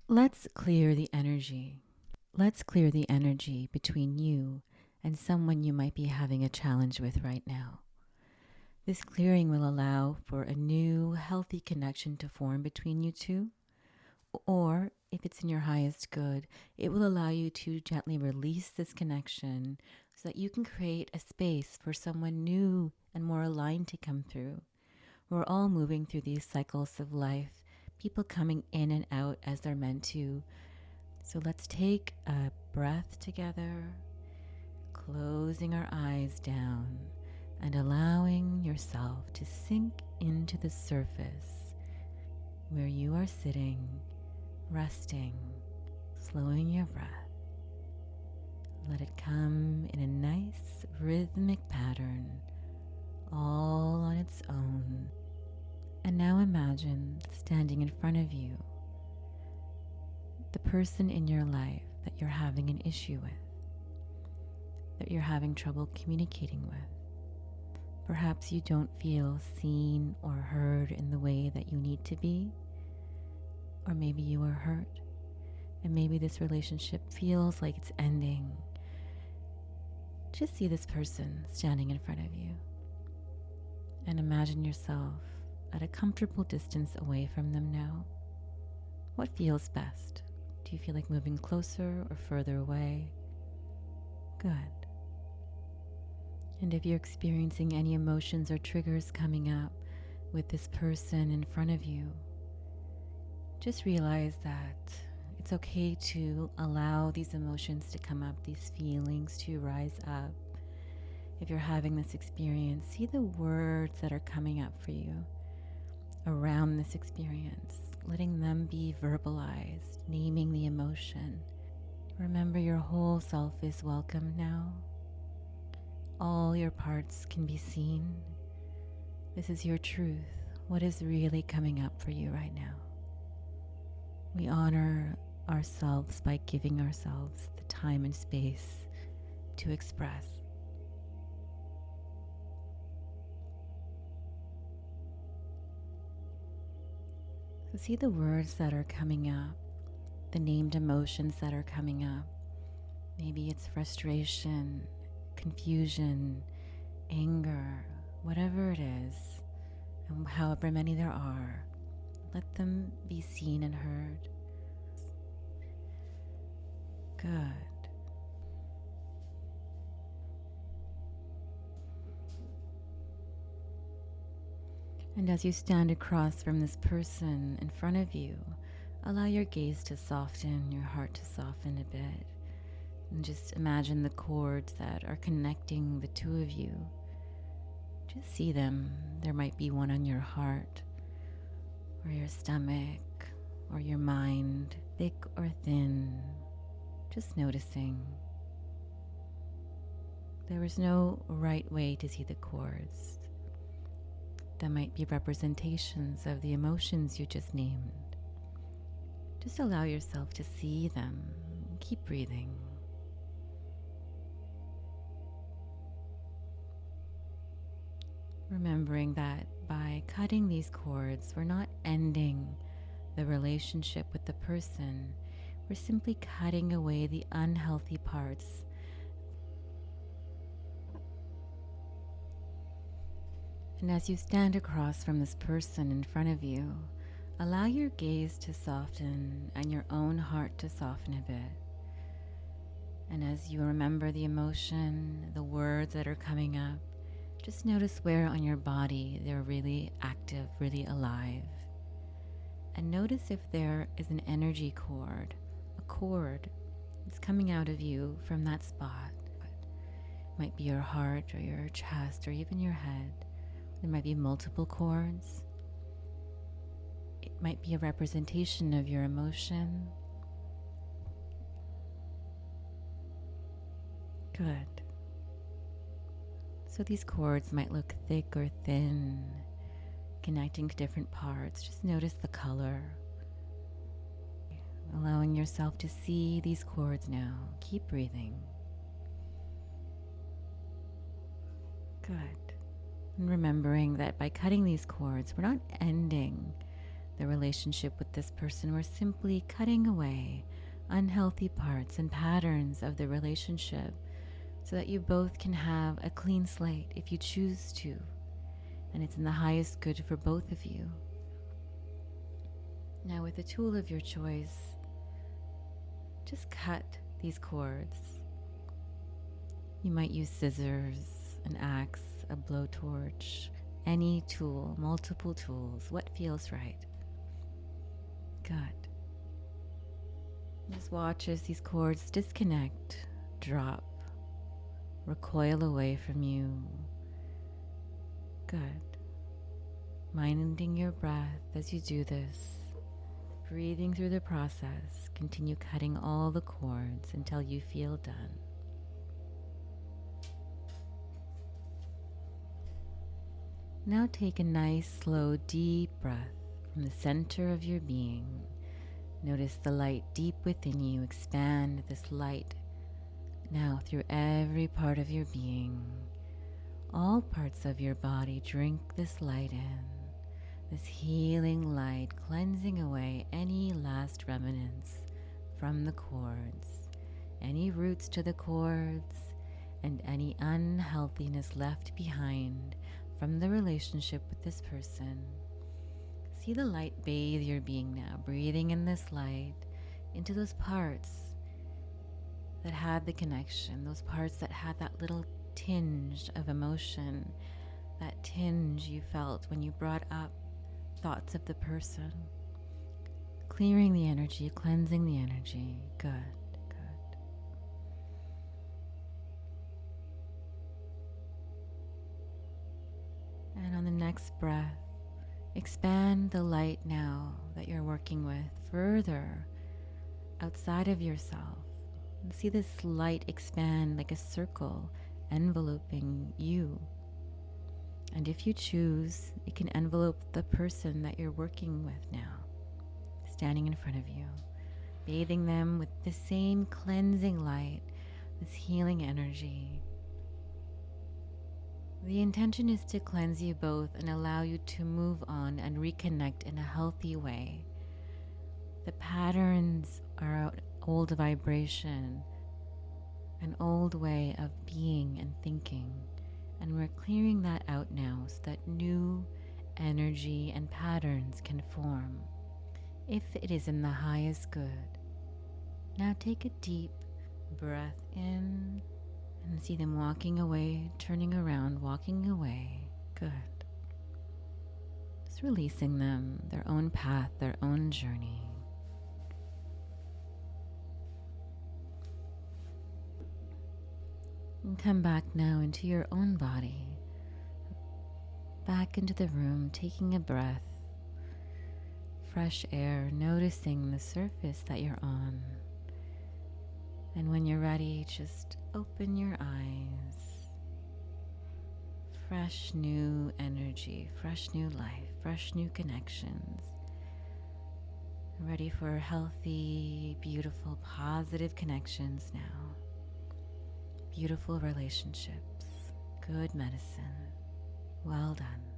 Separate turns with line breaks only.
Let's clear the energy. Let's clear the energy between you and someone you might be having a challenge with right now. This clearing will allow for a new, healthy connection to form between you two, or if it's in your highest good, it will allow you to gently release this connection so that you can create a space for someone new and more aligned to come through. We're all moving through these cycles of life, people coming in and out as they're meant to. So let's take a breath together, closing our eyes down and allowing yourself to sink into the surface where you are sitting, resting, slowing your breath. Let it come in a nice rhythmic pattern, all on its own. And now imagine standing in front of you the person in your life that you're having an issue with, that you're having trouble communicating with. Perhaps you don't feel seen or heard in the way that you need to be, or maybe you are hurt, and maybe this relationship feels like it's ending. Just see this person standing in front of you and imagine yourself at a comfortable distance away from them now. What feels best? Do you feel like moving closer or further away? Good. And if you're experiencing any emotions or triggers coming up with this person in front of you, just realize that it's okay to allow these emotions to come up, these feelings to rise up. If you're having this experience, see the words that are coming up for you around this experience, letting them be verbalized, naming the emotion. Remember, your whole self is welcome now. All your parts can be seen. This is your truth. What is really coming up for you right now? We honor ourselves by giving ourselves the time and space to express. So see the words that are coming up, the named emotions that are coming up. Maybe it's frustration, confusion, anger, whatever it is, and however many there are, let them be seen and heard. Good. And as you stand across from this person in front of you, allow your gaze to soften, your heart to soften a bit. And just imagine the cords that are connecting the two of you. Just see them. There might be one on your heart, or your stomach, or your mind, thick or thin. Just noticing. There is no right way to see the cords. That might be representations of the emotions you just named. Just allow yourself to see them. Keep breathing. Remembering that by cutting these cords, we're not ending the relationship with the person. We're simply cutting away the unhealthy parts. And as you stand across from this person in front of you, allow your gaze to soften and your own heart to soften a bit. And as you remember the emotion, the words that are coming up, just notice where on your body they're really active, really alive. And notice if there is an energy cord, a cord that's coming out of you from that spot. It might be your heart or your chest or even your head. There might be multiple cords. It might be a representation of your emotion. Good. So these cords might look thick or thin, connecting to different parts. Just notice the color. Allowing yourself to see these cords now. Keep breathing. Good. And remembering that by cutting these cords, we're not ending the relationship with this person. We're simply cutting away unhealthy parts and patterns of the relationship so that you both can have a clean slate if you choose to. And it's in the highest good for both of you. Now, with a tool of your choice, just cut these cords. You might use scissors, an axe, a blowtorch, any tool, multiple tools, what feels right. Good. Just watch as these cords disconnect, drop, recoil away from you. Good. Minding your breath as you do this. Breathing through the process. Continue cutting all the cords until you feel done. Now take a nice, slow, deep breath from the center of your being. Notice the light deep within you. Expand this light now through every part of your being. All parts of your body drink this light in. This healing light cleansing away any last remnants from the cords, any roots to the cords, and any unhealthiness left behind from the relationship with this person. See the light bathe your being now, breathing in this light into those parts that had the connection, those parts that had that little tinge of emotion, that tinge you felt when you brought up thoughts of the person. Clearing the energy, cleansing the energy. Good, good. And on the next breath, expand the light now that you're working with further outside of yourself. And see this light expand like a circle enveloping you. And if you choose, it can envelope the person that you're working with now, standing in front of you, bathing them with the same cleansing light, this healing energy. The intention is to cleanse you both and allow you to move on and reconnect in a healthy way. The patterns are an old vibration, an old way of being and thinking. And we're clearing that out now so that new energy and patterns can form, if it is in the highest good. Now take a deep breath in and see them walking away, turning around, walking away. Good. Just releasing them, their own path, their own journey. And come back now into your own body, back into the room, taking a breath, fresh air, noticing the surface that you're on. And when you're ready, just open your eyes. Fresh new energy, fresh new life, fresh new connections. Ready for healthy, beautiful, positive connections now. Beautiful relationships, good medicine. Well done.